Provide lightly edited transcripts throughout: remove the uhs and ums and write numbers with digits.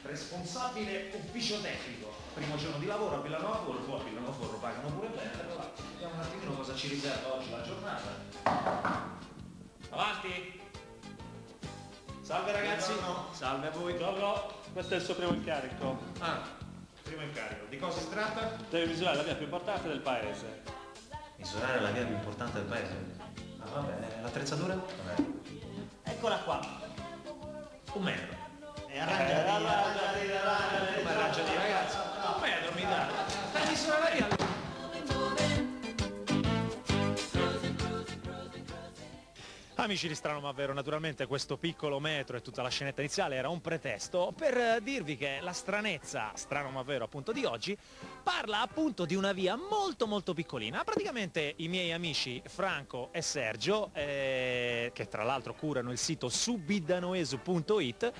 responsabile ufficio tecnico. Primo giorno di lavoro a Villanova Forro, poi a Villanova Forro pagano pure bene, però vediamo un attimino cosa ci riserva oggi la giornata. Avanti! Salve ragazzi! Buongiorno. Salve a voi! Buongiorno, questo è il suo primo incarico. Ah, primo incarico. Di cosa si tratta? Deve misurare la via più importante del paese. Misurare la via più importante del paese. Ah, va bene, l'attrezzatura? Vabbè. Eccola qua. Un metro. E arrangiati. Come arrangiati ragazzi? Un metro mi dà. La misura la via. Amici di Strano Ma Vero, naturalmente questo piccolo metro e tutta la scenetta iniziale era un pretesto per dirvi che la stranezza, Strano Ma Vero appunto di oggi, parla appunto di una via molto molto piccolina. Praticamente i miei amici Franco e Sergio, che tra l'altro curano il sito subidanoesu.it,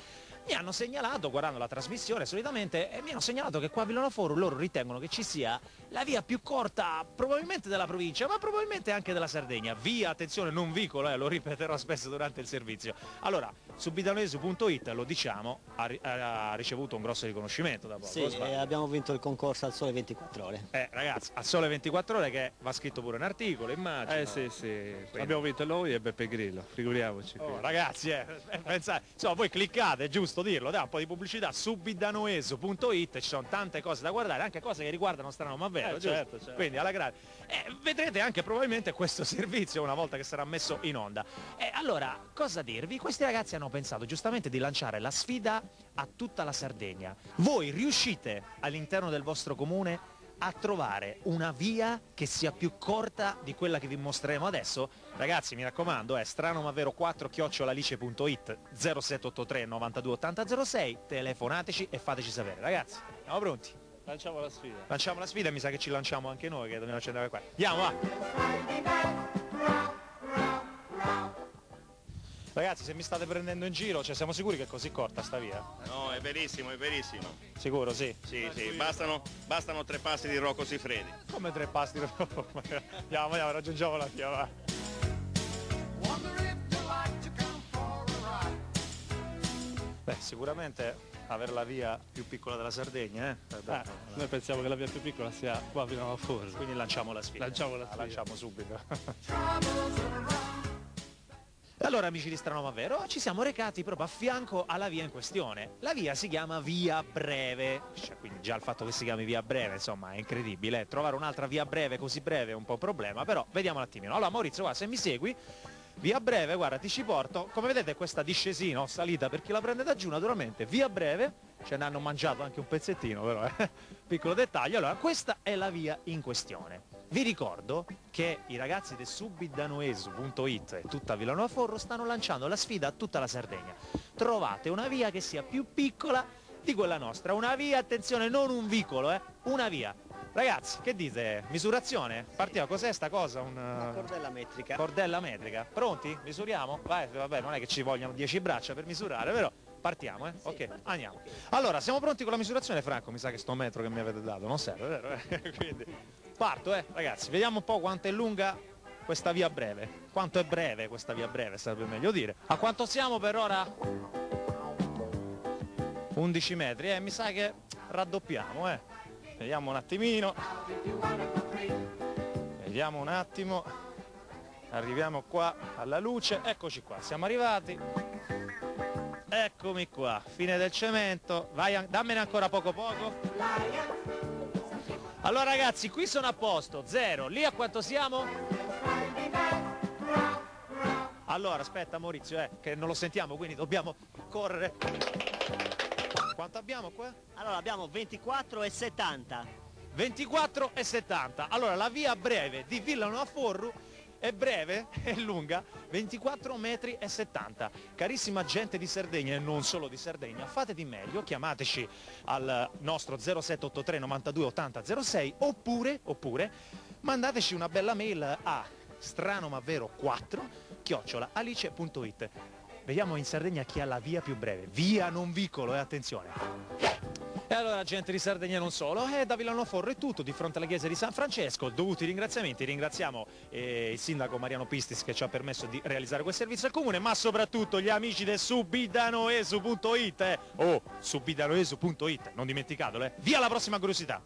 mi hanno segnalato, guardando la trasmissione solitamente, mi hanno segnalato che qua a Villanova Forro loro ritengono che ci sia la via più corta probabilmente della provincia, ma probabilmente anche della Sardegna. Via, attenzione, non vicolo, lo ripeterò spesso durante il servizio. Allora, subidanoesu.it, lo diciamo, ha ricevuto un grosso riconoscimento da poco. Sì, abbiamo vinto il concorso al Sole 24 Ore. Ragazzi, al Sole 24 Ore che va scritto pure un articolo, immagino. Sì. Abbiamo vinto noi e Beppe Grillo, figuriamoci. Oh, ragazzi, pensate, insomma, voi cliccate, è giusto dirlo, dai un po' di pubblicità, subidanoesu.it, ci sono tante cose da guardare, anche cose che riguardano Strano Ma Vero, certo. quindi alla grande. Vedrete anche probabilmente questo servizio una volta che sarà messo in onda. Allora, cosa dirvi? Questi ragazzi hanno pensato giustamente di lanciare la sfida a tutta la Sardegna. Voi riuscite all'interno del vostro comune a trovare una via che sia più corta di quella che vi mostreremo adesso? Ragazzi, mi raccomando, è stranomavero4@lice.it, 0783 92 80 06, telefonateci e fateci sapere. Ragazzi, siamo pronti? Lanciamo la sfida. Lanciamo la sfida e mi sa che ci lanciamo anche noi, che dobbiamo accendere qua. Andiamo, va! Ragazzi, se mi state prendendo in giro, cioè siamo sicuri che è così corta sta via? No, è verissimo, è verissimo. Sicuro, sì? Sì, bastano 3 passi di Rocco Siffredi. Come 3 passi? Andiamo, raggiungiamo la via, va. Beh, sicuramente avere la via più piccola della Sardegna, Noi pensiamo che la via più piccola sia qua a Villanova Forro. quindi lanciamo la sfida. Lanciamo la sfida. Lanciamo subito. Allora, amici di Strano Ma Vero, ci siamo recati proprio a fianco alla via in questione. La via si chiama Via Breve, cioè, quindi già il fatto che si chiami Via Breve, insomma, è incredibile. Trovare un'altra via breve così breve è un po' un problema, però vediamo un attimino. Allora, Maurizio, guarda, se mi segui, Via Breve, guarda, ti ci porto. Come vedete questa discesina o salita per chi la prende da giù, naturalmente, Via Breve, ce ne hanno mangiato anche un pezzettino, però, piccolo dettaglio. Allora, questa è la via in questione. Vi ricordo che i ragazzi del subidanoesu.it e tutta Villanova Forro stanno lanciando la sfida a tutta la Sardegna. Trovate una via che sia più piccola di quella nostra. Una via, attenzione, non un vicolo, una via. Ragazzi, che dite? Misurazione? Partiamo, cos'è sta cosa? Una cordella metrica. Cordella metrica. Pronti? Misuriamo? Vai, vabbè, non è che ci vogliono 10 braccia per misurare, però partiamo, Sì, ok, partiamo. andiamo. Allora, siamo pronti con la misurazione, Franco? Mi sa che sto metro che mi avete dato non serve, vero? Quindi parto, ragazzi, vediamo un po' quanto è lunga questa via breve. Quanto è breve questa via breve, sarebbe meglio dire. A quanto siamo per ora? 11 metri, mi sa che raddoppiamo, Vediamo un attimino. Vediamo un attimo. Arriviamo qua alla luce. Eccoci qua, siamo arrivati. Eccomi qua, fine del cemento. Vai, dammene ancora poco poco. Allora ragazzi, qui sono a posto, 0. Lì a quanto siamo? Allora, aspetta Maurizio, che non lo sentiamo, quindi dobbiamo correre. Quanto abbiamo qua? Allora abbiamo 24 e 70. 24 e 70. Allora, la via breve di Villanova Forro è breve, è lunga, 24 metri e 70. Carissima gente di Sardegna e non solo di Sardegna, fate di meglio, chiamateci al nostro 0783 92 80 06 oppure mandateci una bella mail a stranomavero4@alice.it. Vediamo in Sardegna chi ha la via più breve. Via, non vicolo, attenzione. E allora, gente di Sardegna non solo, da Villanoforro è tutto, di fronte alla chiesa di San Francesco, dovuti ringraziamenti, ringraziamo il sindaco Mariano Pistis che ci ha permesso di realizzare quel servizio al comune, ma soprattutto gli amici del subidanoesu.it, subidanoesu.it, non dimenticatelo, via la prossima curiosità!